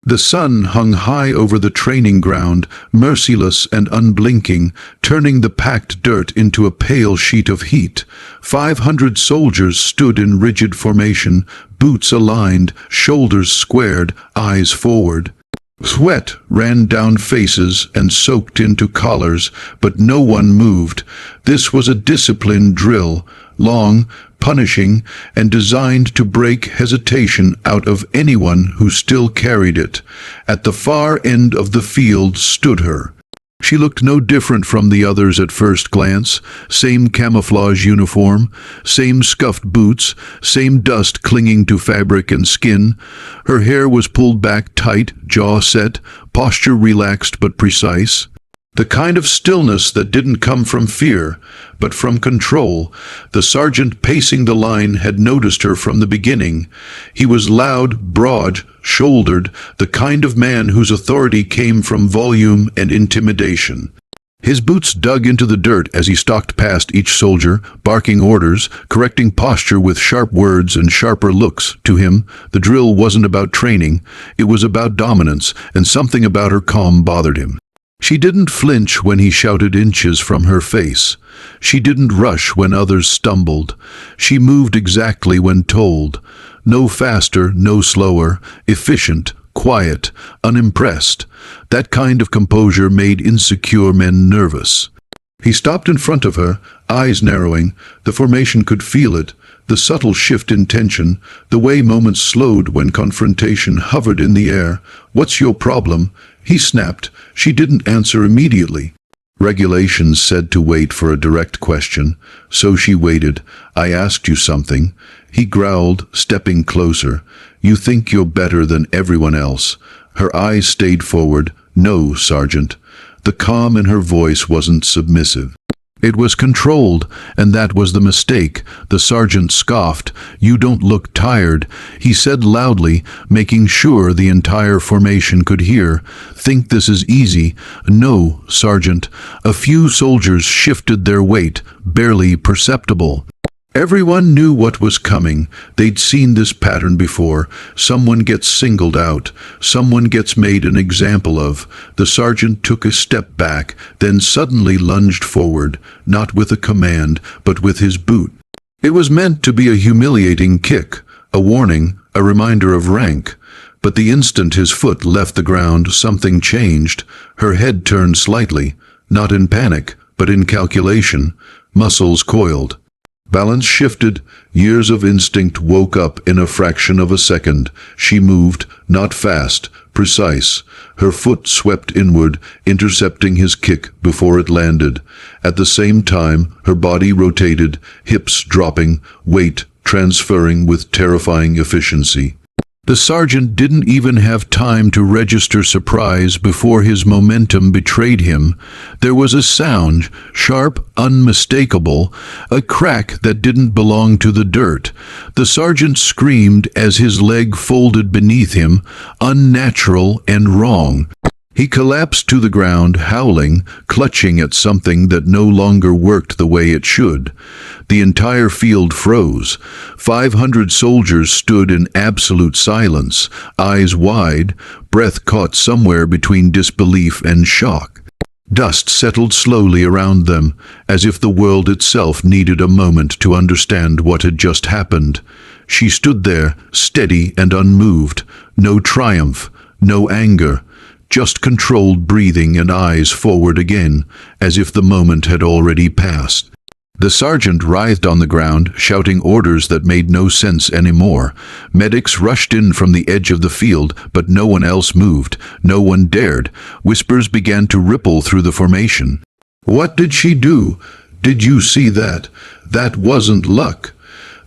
The sun hung high over the training ground, merciless and unblinking, turning the packed dirt into a pale sheet of heat. 500 soldiers stood in rigid formation, boots aligned, shoulders squared, eyes forward. Sweat ran down faces and soaked into collars, but no one moved. This was a disciplined drill, long, punishing, and designed to break hesitation out of anyone who still carried it. At the far end of the field stood her. She looked no different from the others at first glance. Same camouflage uniform, same scuffed boots, same dust clinging to fabric and skin. Her hair was pulled back tight, jaw set, posture relaxed but precise. The kind of stillness that didn't come from fear, but from control. The sergeant pacing the line had noticed her from the beginning. He was loud, broad-shouldered, the kind of man whose authority came from volume and intimidation. His boots dug into the dirt as he stalked past each soldier, barking orders, correcting posture with sharp words and sharper looks. To him, the drill wasn't about training, it was about dominance, and something about her calm bothered him. She didn't flinch when he shouted inches from her face. She didn't rush when others stumbled. She moved exactly when told. No faster, no slower, efficient, quiet, unimpressed. That kind of composure made insecure men nervous. He stopped in front of her, eyes narrowing. The formation could feel it, the subtle shift in tension, the way moments slowed when confrontation hovered in the air. "What's your problem?" he snapped. She didn't answer immediately. Regulations said to wait for a direct question, so she waited. "I asked you something," he growled, stepping closer. "You think you're better than everyone else." Her eyes stayed forward. "No, Sergeant." The calm in her voice wasn't submissive. It was controlled, and that was the mistake. The sergeant scoffed. "You don't look tired," he said loudly, making sure the entire formation could hear. "Think this is easy?" "No, Sergeant." A few soldiers shifted their weight, barely perceptible. Everyone knew what was coming. They'd seen this pattern before. Someone gets singled out. Someone gets made an example of. The sergeant took a step back, then suddenly lunged forward, not with a command, but with his boot. It was meant to be a humiliating kick, a warning, a reminder of rank. But the instant his foot left the ground, something changed. Her head turned slightly, not in panic, but in calculation. Muscles coiled. Balance shifted. Years of instinct woke up in a fraction of a second. She moved, not fast, precise. Her foot swept inward, intercepting his kick before it landed. At the same time, her body rotated, hips dropping, weight transferring with terrifying efficiency. The sergeant didn't even have time to register surprise before his momentum betrayed him. There was a sound, sharp, unmistakable, a crack that didn't belong to the dirt. The sergeant screamed as his leg folded beneath him, unnatural and wrong. He collapsed to the ground, howling, clutching at something that no longer worked the way it should. The entire field froze. 500 soldiers stood in absolute silence, eyes wide, breath caught somewhere between disbelief and shock. Dust settled slowly around them, as if the world itself needed a moment to understand what had just happened. She stood there, steady and unmoved. No triumph, no anger. Just controlled breathing and eyes forward again, as if the moment had already passed. The sergeant writhed on the ground, shouting orders that made no sense anymore. Medics rushed in from the edge of the field, but no one else moved. No one dared. Whispers began to ripple through the formation. "What did she do? Did you see that? That wasn't luck."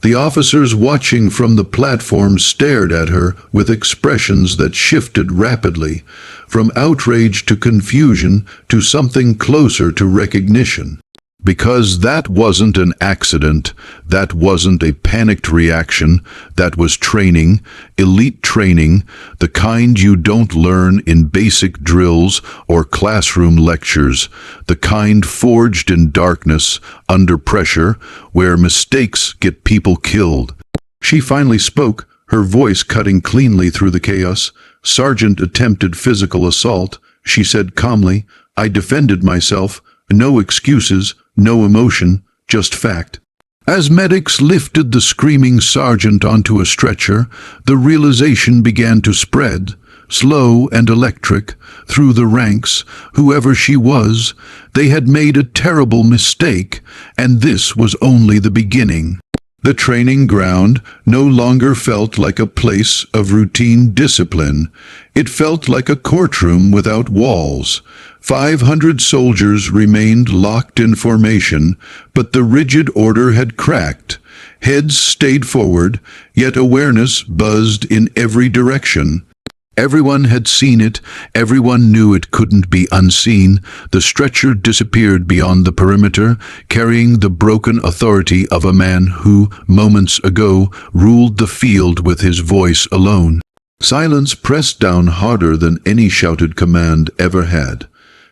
The officers watching from the platform stared at her with expressions that shifted rapidly, from outrage to confusion to something closer to recognition. Because that wasn't an accident, that wasn't a panicked reaction, that was training, elite training, the kind you don't learn in basic drills or classroom lectures, the kind forged in darkness, under pressure, where mistakes get people killed. She finally spoke, her voice cutting cleanly through the chaos. Sergeant attempted physical assault. She said calmly, "I defended myself. No excuses, no emotion, just fact." As medics lifted the screaming sergeant onto a stretcher, the realization began to spread, slow and electric, through the ranks. Whoever she was, they had made a terrible mistake, and this was only the beginning. The training ground no longer felt like a place of routine discipline. It felt like a courtroom without walls. 500 soldiers remained locked in formation, but the rigid order had cracked. Heads stayed forward, yet awareness buzzed in every direction. Everyone had seen it. Everyone knew it couldn't be unseen. The stretcher disappeared beyond the perimeter, carrying the broken authority of a man who, moments ago, ruled the field with his voice alone. Silence pressed down harder than any shouted command ever had.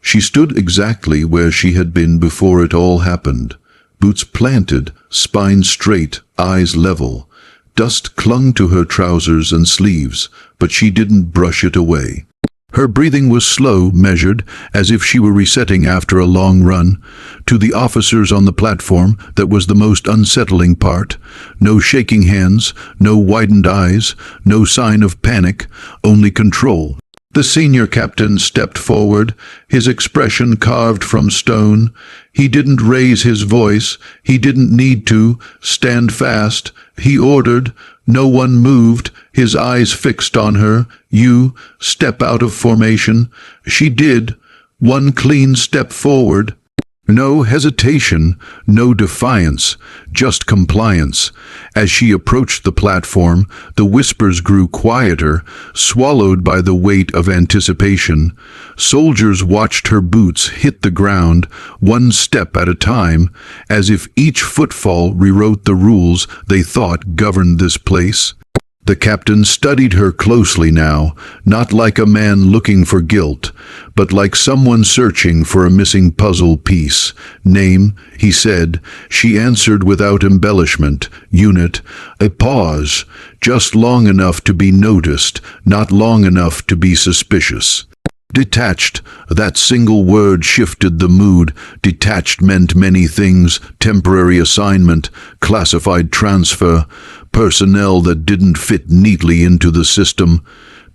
She stood exactly where she had been before it all happened. Boots planted, spine straight, eyes level. Dust clung to her trousers and sleeves, but she didn't brush it away. Her breathing was slow, measured, as if she were resetting after a long run. To the officers on the platform, that was the most unsettling part. No shaking hands, no widened eyes, no sign of panic, only control. The senior captain stepped forward, his expression carved from stone. He didn't raise his voice. He didn't need to. Stand fast. He ordered. No one moved, his eyes fixed on her. "You, step out of formation." She did. One clean step forward. No hesitation, no defiance, just compliance. As she approached the platform, the whispers grew quieter, swallowed by the weight of anticipation. Soldiers watched her boots hit the ground, one step at a time, as if each footfall rewrote the rules they thought governed this place. The captain studied her closely now, not like a man looking for guilt, but like someone searching for a missing puzzle piece. "Name," he said. She answered without embellishment. "Unit." A pause, just long enough to be noticed, not long enough to be suspicious. Detached, that single word shifted the mood. Detached meant many things: temporary assignment, classified transfer, personnel that didn't fit neatly into the system,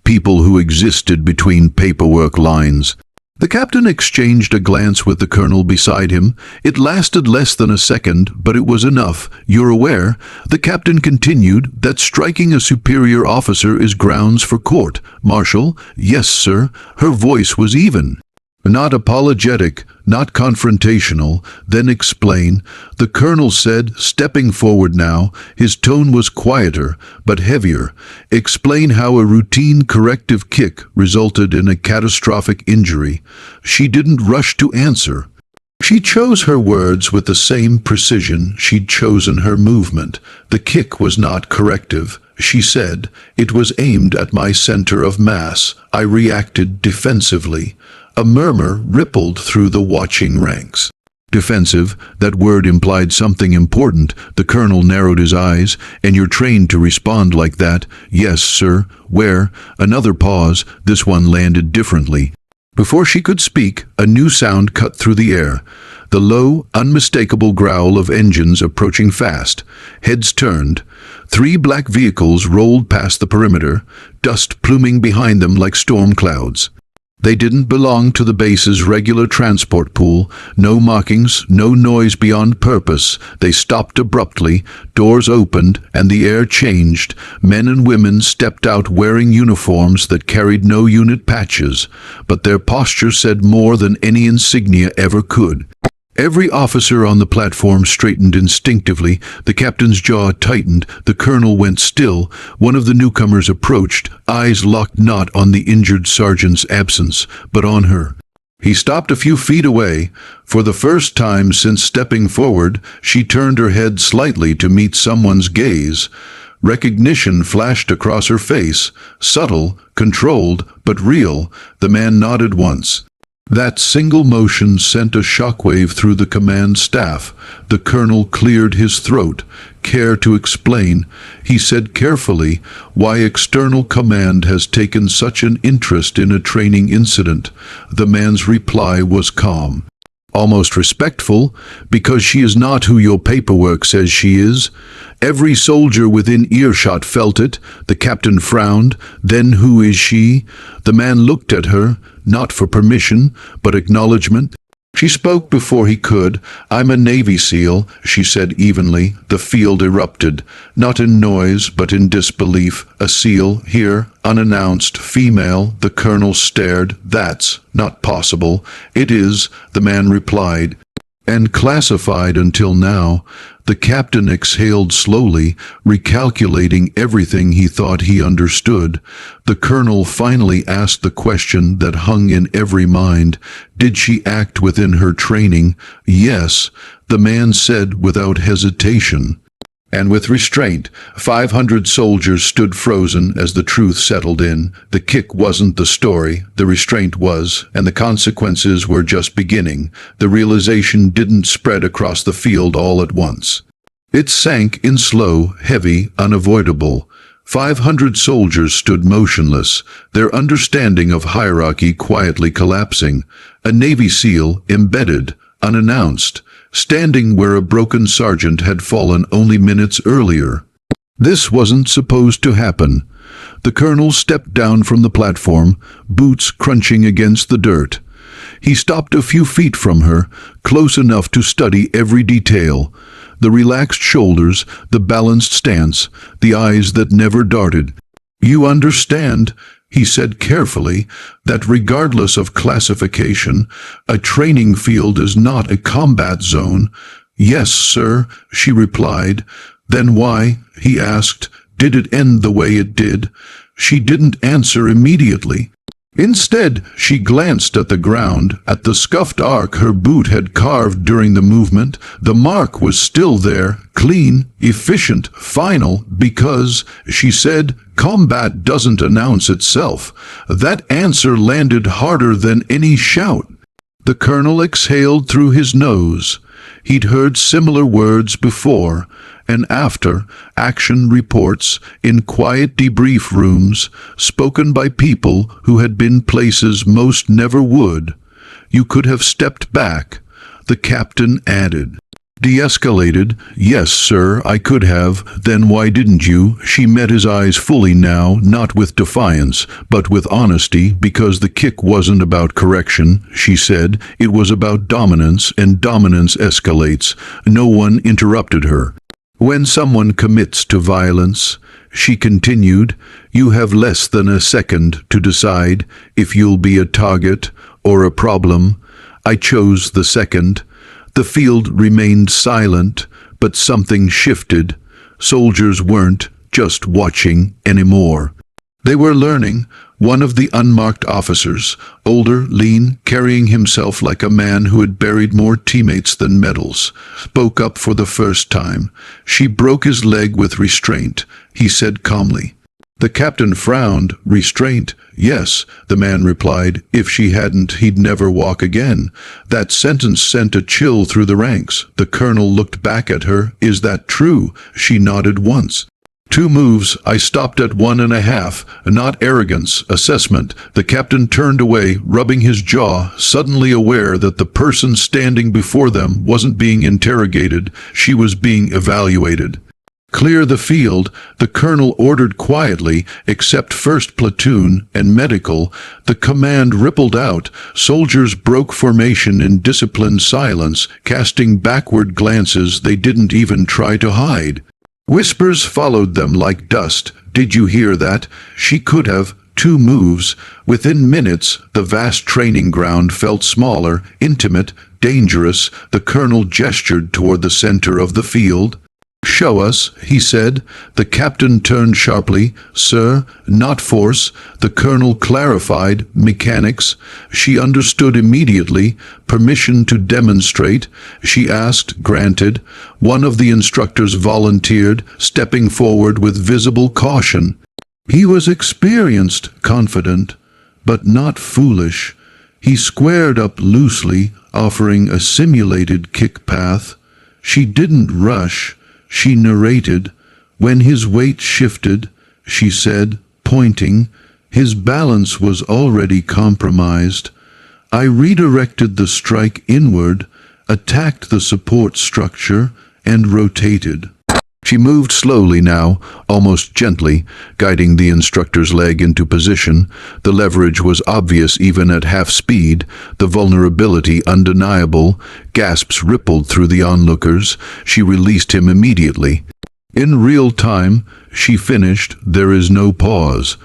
people who existed between paperwork lines. The captain exchanged a glance with the colonel beside him. It lasted less than a second, but it was enough. "You're aware," the captain continued, "that striking a superior officer is grounds for court martial?" "Yes, sir." Her voice was even. Not apologetic, not confrontational. "Then explain." The colonel said, stepping forward now. His tone was quieter, but heavier. "Explain how a routine corrective kick resulted in a catastrophic injury." She didn't rush to answer. She chose her words with the same precision she'd chosen her movement. "The kick was not corrective," she said. "It was aimed at my center of mass. I reacted defensively." A murmur rippled through the watching ranks. Defensive, that word implied something important. The colonel narrowed his eyes. "And you're trained to respond like that?" "Yes, sir." "Where?" Another pause. This one landed differently. Before she could speak, a new sound cut through the air. The low, unmistakable growl of engines approaching fast. Heads turned. 3 black vehicles rolled past the perimeter, dust pluming behind them like storm clouds. They didn't belong to the base's regular transport pool. No markings, no noise beyond purpose. They stopped abruptly, doors opened, and the air changed. Men and women stepped out wearing uniforms that carried no unit patches, but their posture said more than any insignia ever could. Every officer on the platform straightened instinctively. The captain's jaw tightened. The colonel went still. One of the newcomers approached, eyes locked not on the injured sergeant's absence, but on her. He stopped a few feet away. For the first time since stepping forward, she turned her head slightly to meet someone's gaze. Recognition flashed across her face, subtle, controlled, but real. The man nodded once. That single motion sent a shockwave through the command staff. The colonel cleared his throat. "Care to explain?" he said carefully, "why external command has taken such an interest in a training incident?" The man's reply was calm, almost respectful. "Because she is not who your paperwork says she is." Every soldier within earshot felt it. The captain frowned. "Then who is she?" The man looked at her, not for permission, but acknowledgement. She spoke before he could. "I'm a Navy SEAL," she said evenly. The field erupted, not in noise, but in disbelief. "A SEAL, here, unannounced, female." The colonel stared. "That's not possible." "It is," the man replied. "And classified until now." The captain exhaled slowly, recalculating everything he thought he understood. The colonel finally asked the question that hung in every mind. "Did she act within her training?" "Yes," the man said without hesitation. And with restraint, 500 soldiers stood frozen as the truth settled in. The kick wasn't the story, the restraint was, and the consequences were just beginning. The realization didn't spread across the field all at once. It sank in slow, heavy, unavoidable. 500 soldiers stood motionless, their understanding of hierarchy quietly collapsing. A Navy SEAL, embedded, unannounced, standing where a broken sergeant had fallen only minutes earlier. This wasn't supposed to happen. The colonel stepped down from the platform, boots crunching against the dirt. He stopped a few feet from her, close enough to study every detail. The relaxed shoulders, the balanced stance, the eyes that never darted. "You understand," he said carefully, "that regardless of classification, a training field is not a combat zone." "Yes, sir," she replied. "Then why," he asked, "did it end the way it did?" She didn't answer immediately. Instead, she glanced at the ground, at the scuffed arc her boot had carved during the movement. The mark was still there, clean, efficient, final, because, she said, combat doesn't announce itself. That answer landed harder than any shout. The colonel exhaled through his nose. He'd heard similar words before and after, action reports in quiet debrief rooms, spoken by people who had been places most never would. "You could have stepped back," the captain added. "De-escalated? Yes, sir, I could have." "Then why didn't you?" She met his eyes fully now, not with defiance, but with honesty. "Because the kick wasn't about correction," she said. "It was about dominance, and dominance escalates." No one interrupted her. "When someone commits to violence," she continued, "you have less than a second to decide if you'll be a target or a problem. I chose the second." The field remained silent, but something shifted. Soldiers weren't just watching anymore. They were learning. One of the unmarked officers, older, lean, carrying himself like a man who had buried more teammates than medals, spoke up for the first time. "She broke his leg with restraint," he said calmly. The captain frowned. "Restraint? Yes," the man replied. "If she hadn't, he'd never walk again." That sentence sent a chill through the ranks. The colonel looked back at her. "Is that true?" She nodded once. "2 moves. I stopped at 1.5. Not arrogance, assessment." The captain turned away, rubbing his jaw, suddenly aware that the person standing before them wasn't being interrogated. She was being evaluated. "Clear the field," the colonel ordered quietly, "except first platoon and medical." The command rippled out. Soldiers broke formation in disciplined silence, casting backward glances they didn't even try to hide. Whispers followed them like dust. "Did you hear that?" She could have. 2 moves. Within minutes, the vast training ground felt smaller, intimate, dangerous. The colonel gestured toward the center of the field. "Show us," he said. The captain turned sharply. "Sir, not force." The colonel clarified, "Mechanics." She understood immediately. "Permission to demonstrate?" she asked. "Granted." One of the instructors volunteered, stepping forward with visible caution. He was experienced, confident, but not foolish. He squared up loosely, offering a simulated kick path. She didn't rush, she narrated. When his weight shifted, she said, pointing, his balance was already compromised. I redirected the strike inward, attacked the support structure, and rotated. She moved slowly now, almost gently, guiding the instructor's leg into position. The leverage was obvious even at half speed, the vulnerability undeniable. Gasps rippled through the onlookers. She released him immediately. In real time, she finished, there is no pause.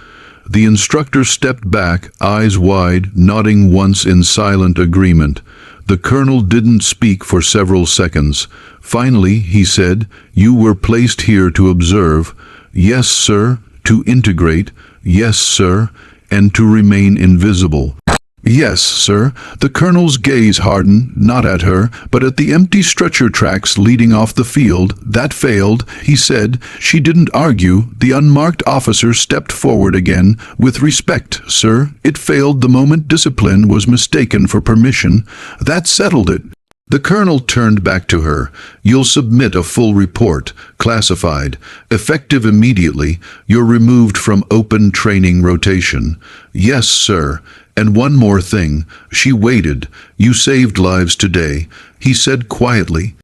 The instructor stepped back, eyes wide, nodding once in silent agreement. The colonel didn't speak for several seconds. Finally, he said, "You were placed here to observe." "Yes, sir." "To integrate." "Yes, sir." "And to remain invisible." "Yes, sir." The colonel's gaze hardened, not at her, but at the empty stretcher tracks leading off the field. "That failed," he said. She didn't argue. The unmarked officer stepped forward again. "With respect, sir, it failed the moment discipline was mistaken for permission. That settled it." The colonel turned back to her. "You'll submit a full report, classified, effective immediately. You're removed from open training rotation." "Yes, sir. And one more thing." She waited. "You saved lives today," he said quietly.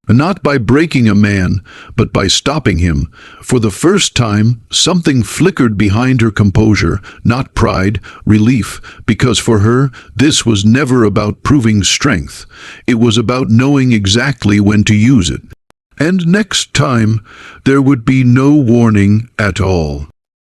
Not by breaking a man, but by stopping him. For the first time, something flickered behind her composure, not pride, relief, because for her, this was never about proving strength. It was about knowing exactly when to use it. And next time, there would be no warning at all.